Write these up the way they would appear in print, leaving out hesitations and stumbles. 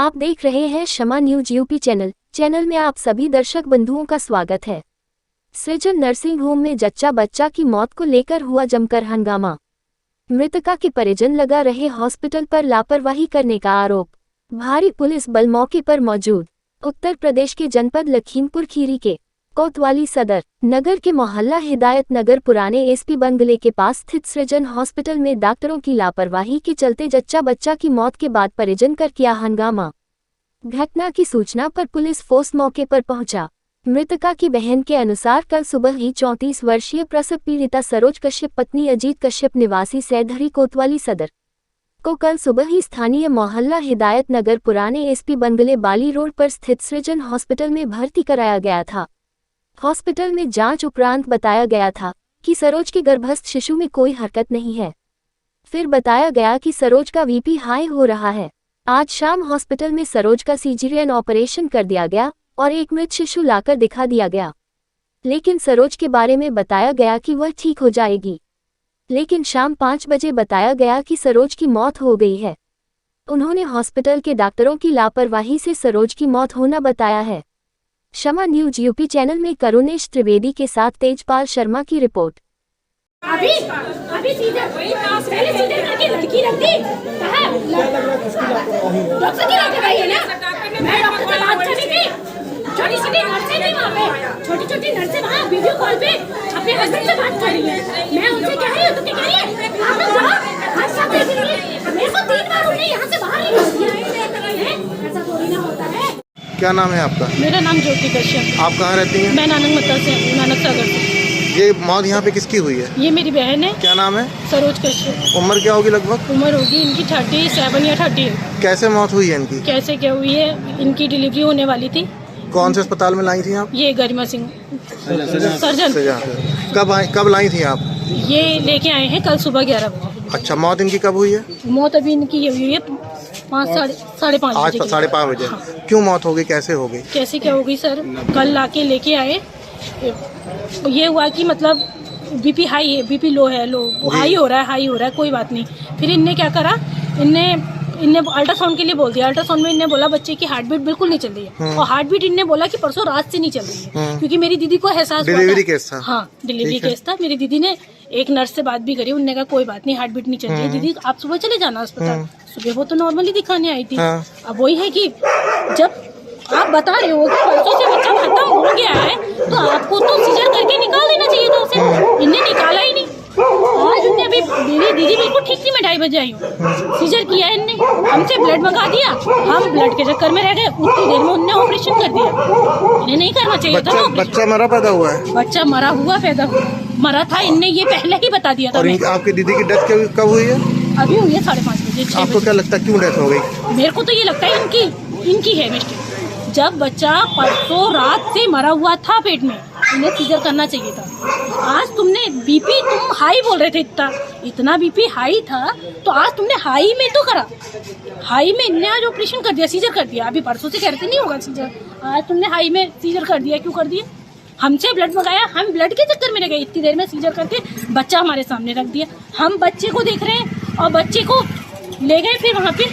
आप देख रहे हैं शमा न्यूज यूपी चैनल में आप सभी दर्शक बंधुओं का स्वागत है। सृजन नर्सिंग होम में जच्चा बच्चा की मौत को लेकर हुआ जमकर हंगामा। मृतका के परिजन लगा रहे हॉस्पिटल पर लापरवाही करने का आरोप। भारी पुलिस बल मौके पर मौजूद। उत्तर प्रदेश के जनपद लखीमपुर खीरी के कोतवाली सदर नगर के मोहल्ला हिदायत नगर पुराने एसपी बंगले के पास स्थित सृजन हॉस्पिटल में डॉक्टरों की लापरवाही के चलते जच्चा बच्चा की मौत के बाद परिजन कर किया हंगामा। घटना की सूचना पर पुलिस फोर्स मौके पर पहुंचा। मृतका की बहन के अनुसार कल सुबह ही 34 वर्षीय प्रसव पीड़िता सरोज कश्यप पत्नी अजीत कश्यप निवासी सैधरी कोतवाली सदर को कल सुबह ही स्थानीय मोहल्ला हिदायत नगर पुराने एसपी बंगले बाली रोड पर स्थित सृजन हॉस्पिटल में भर्ती कराया गया था। हॉस्पिटल में जांच उपरांत बताया गया था कि सरोज के गर्भस्थ शिशु में कोई हरकत नहीं है। फिर बताया गया कि सरोज का बीपी हाई हो रहा है। आज शाम हॉस्पिटल में सरोज का सीजरियन ऑपरेशन कर दिया गया और एक मृत शिशु लाकर दिखा दिया गया, लेकिन सरोज के बारे में बताया गया कि वह ठीक हो जाएगी। लेकिन शाम 5 बजे बताया गया कि सरोज की मौत हो गई है। उन्होंने हॉस्पिटल के डॉक्टरों की लापरवाही से सरोज की मौत होना बताया है। शमा न्यूज यूपी चैनल में करुणेश त्रिवेदी के साथ तेजपाल शर्मा की रिपोर्ट। अभी सीजर पहले सीजर करके लड़की रख दी कहाँ डॉक्टर की बात लगाई है ना। मैं डॉक्टर से बात कर रही थी, छोटी छोटी नर्सें थी वहाँ पे, छोटी नर्सें वहाँ वीडियो कॉल पे अपने हस्बैंड से बात कर रही है। मैं उनसे कह रही हूँ, तो क्या कह रही है आप लोग जाओ हर सब देख रही है। मेरे को 3 बार उन्हें यहाँ से बाहर निकाल दिया है। ऐसा थोड़ी ना होता है। क्या नाम है आपका? मेरा नाम ज्योति कश्यप। आप कहाँ रहती हैं? मैं नानक मत्ता से हूँ, नानक सागर से। ये मौत यहाँ पे किसकी हुई है? ये मेरी बहन है। क्या नाम है? सरोज कश्यप। उम्र क्या होगी लगभग? उम्र होगी इनकी 37 या 38। कैसे मौत हुई है इनकी? कैसे क्या हुई है? इनकी डिलीवरी होने वाली थी। कौन से अस्पताल में लाई थी आप? ये गरिमा सिंह सर्जन। कब लाई थी आप? ये लेके आए हैं कल सुबह 11 बजे। अच्छा, मौत इनकी कब हुई है? मौत अभी इनकी ये हुई है 5 5:30 आज 5:30 बजे। हाँ। क्यों मौत हो गई, कैसे हो गई? कैसे क्या होगी सर? कल लाके लेके आए, ये हुआ कि मतलब बीपी हाई है, बीपी लो है, हाई हो रहा है, कोई बात नहीं। फिर इनने क्या करा, इनने अल्ट्रासाउंड के लिए बोल दिया। अल्ट्रासाउंड में इनने बोला बच्चे की हार्ट बीट बिल्कुल नहीं चल रही है, और हार्ट बीट इनने बोला कि परसों रात से नहीं चल रही है, क्योंकि मेरी दीदी को एहसास हुआ डिलीवरी केस था। हाँ, डिलीवरी केस था। मेरी दीदी ने एक नर्स से बात भी करी, उन्होंने कहा कोई बात नहीं, हार्ट बीट नहीं चल रही है दीदी, आप सुबह चले जाना अस्पताल। सुबह वो तो नॉर्मली दिखाने आई थी। अब वही है कि जब आप बता रहे हो कि परसों से बच्चा खत्म हो गया है, तो आपको तो सीजर करके निकाल देना चाहिए था उसे। इनने निकाला ही नहीं। आज उनने अभी मेरी दीदी बिल्कुल ठीक थी, मैं 2:30 बजे आई हूँ। सीजर किया इनने, हमसे ब्लड मंगा दिया, हम ब्लड के चक्कर में रह गए। उतनी देर में उनने ऑपरेशन कर दिया। इन्हें नहीं करना चाहिए था। बच्चा मरा पैदा हुआ है? बच्चा मरा हुआ पैदा मरा था, इनने ये पहले ही बता दिया था। और आपकी दीदी की डेथ कब हुई है? अभी हुई है 5:30 बजे। आपको क्या लगता है क्यों डेथ हो गई? मेरे को तो ये लगता है इनकी है मिस्टेक। जब बच्चा परसों रात से मरा हुआ था पेट में, इन्हें सीजर करना चाहिए था। आज तुमने बीपी, तुम हाई बोल रहे थे, इतना बीपी हाई था, तो आज तुमने हाई में तो करा। हाई में इनने आज ऑपरेशन कर दिया, सीजर कर दिया। अभी परसों से कहते नहीं होगा सीजर, आज तुमने हाई में सीजर कर दिया। क्यों कर दिया? हमसे ब्लड मंगाया, हम ब्लड के चक्कर में रह गए। इतनी देर में सीजर करके बच्चा हमारे सामने रख दिया। हम बच्चे को देख रहे हैं और बच्चे को ले गए। फिर वहाँ पे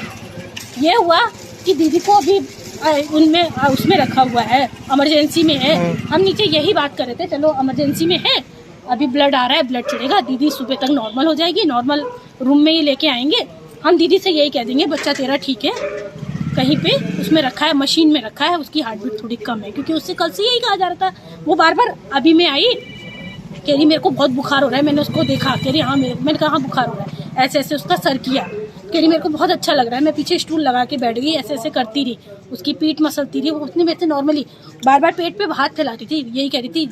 ये हुआ कि दीदी को अभी उसमें रखा हुआ है, इमरजेंसी में है। हम नीचे यही बात कर रहे थे, चलो इमरजेंसी में है, अभी ब्लड आ रहा है, ब्लड चलेगा, दीदी सुबह तक नॉर्मल हो जाएगी, नॉर्मल रूम में ही लेके आएंगे। हम दीदी से यही कह देंगे बच्चा तेरा ठीक है, कहीं पे उसमें रखा है, मशीन में रखा है, उसकी हार्ट बीट थोड़ी कम है। क्योंकि उससे कल से यही कहा जा रहा था। वो बार बार अभी मैं आई, कह रही मेरे को बहुत बुखार हो रहा है। मैंने उसको देखा, कह रही हाँ, मैंने कहा हाँ बुखार हो रहा है। ऐसे ऐसे उसका सर किया, कह रही मेरे को बहुत अच्छा लग रहा है। मैं पीछे स्टूल लगा के बैठ गई, ऐसे ऐसे करती रही, उसकी पीठ मसलती रही। वो उसने मेरे से नॉर्मली बार बार पेट पे हाथ फैलाती थी, यही कह रही थी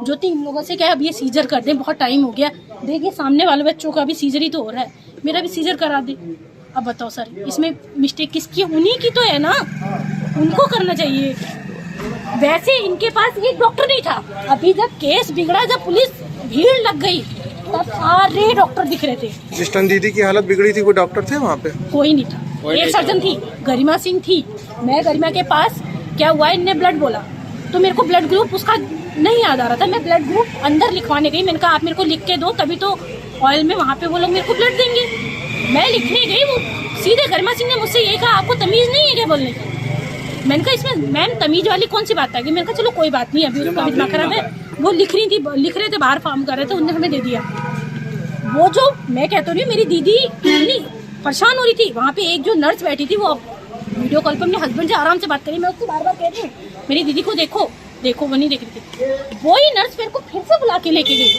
ज्योति इन लोगों से क्या अब ये सीजर कर दें, बहुत टाइम हो गया, देखिए सामने वाले बच्चों का भी सीजर ही तो हो रहा है, मेरा भी सीजर करा दे। अब बताओ सर, इसमें मिस्टेक किसकी? उन्हीं की तो है ना, उनको करना चाहिए। वैसे इनके पास एक डॉक्टर नहीं था। अभी जब केस बिगड़ा, जब पुलिस भीड़ लग गई, तब सारे डॉक्टर दिख रहे थे। जिस टाइम दीदी की हालत बिगड़ी थी, कोई डॉक्टर थे वहाँ पे? कोई नहीं था। एक सर्जन थी, गरिमा सिंह थी। मैं गरिमा के पास क्या हुआ, इनने ब्लड बोला तो मेरे को ब्लड ग्रुप उसका नहीं याद आ रहा था। मैं ब्लड ग्रुप अंदर लिखवाने गई, मैंने कहा आप मेरे को लिख के दो, तभी तो ऑयल में वहाँ पे वो लोग मेरे को ब्लड देंगे। मैं लिखने गई, वो सीधे गरिमा सिंह ने मुझसे यही कहा, आपको तमीज नहीं है क्या बोलने की? मैंने कहा इसमें मैम तमीज वाली कौन सी बात आ गई? मैंने कहा चलो कोई बात नहीं, अभी उसका भी दिमाग खराब है। वो लिख रहे थे बाहर फॉर्म कर रहे थे, उन्होंने हमें दे दिया। वो जो मैं कहता हूँ मेरी दीदी कितनी परेशान हो रही थी, वहाँ पे एक जो नर्स बैठी थी वो वीडियो कॉल पर अपने हस्बैंड से आराम से बात करी, मैं उसको बार बार कह रही हूँ मेरी दीदी को देखो देखो, वो नहीं देख रही थी। वही नर्स मेरे को फिर से बुला के लेके गई,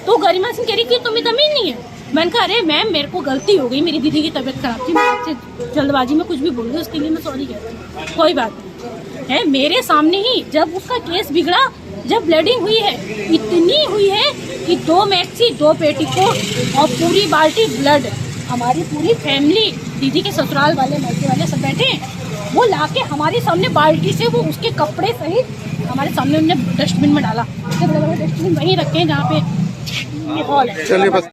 तो गरिमा सिंह कह रही कि तुम्हें तमीज नहीं है। मैंने कहा अरे मैम मेरे को गलती हो गई, मेरी दीदी की तबीयत खराब थी, मैं आपसे जल्दबाजी में कुछ भी बोल गई, उसके लिए मैं सॉरी कहती हूँ, कोई बात नहीं है। मेरे सामने ही जब उसका केस बिगड़ा, जब ब्लीडिंग हुई है, इतनी हुई है कि 2 मैक्सी 2 पेटीकोट और पूरी बाल्टी ब्लड, हमारी पूरी फैमिली, दीदी के ससुराल वाले मैके वाले सब बैठे हैं, वो लाके हमारे सामने बाल्टी से वो उसके कपड़े सहित हमारे सामने उन्होंने डस्टबिन में डाला। बड़े बड़े डस्टबिन वहीं रखे हैं जहाँ पे हॉल है। चलिए बस।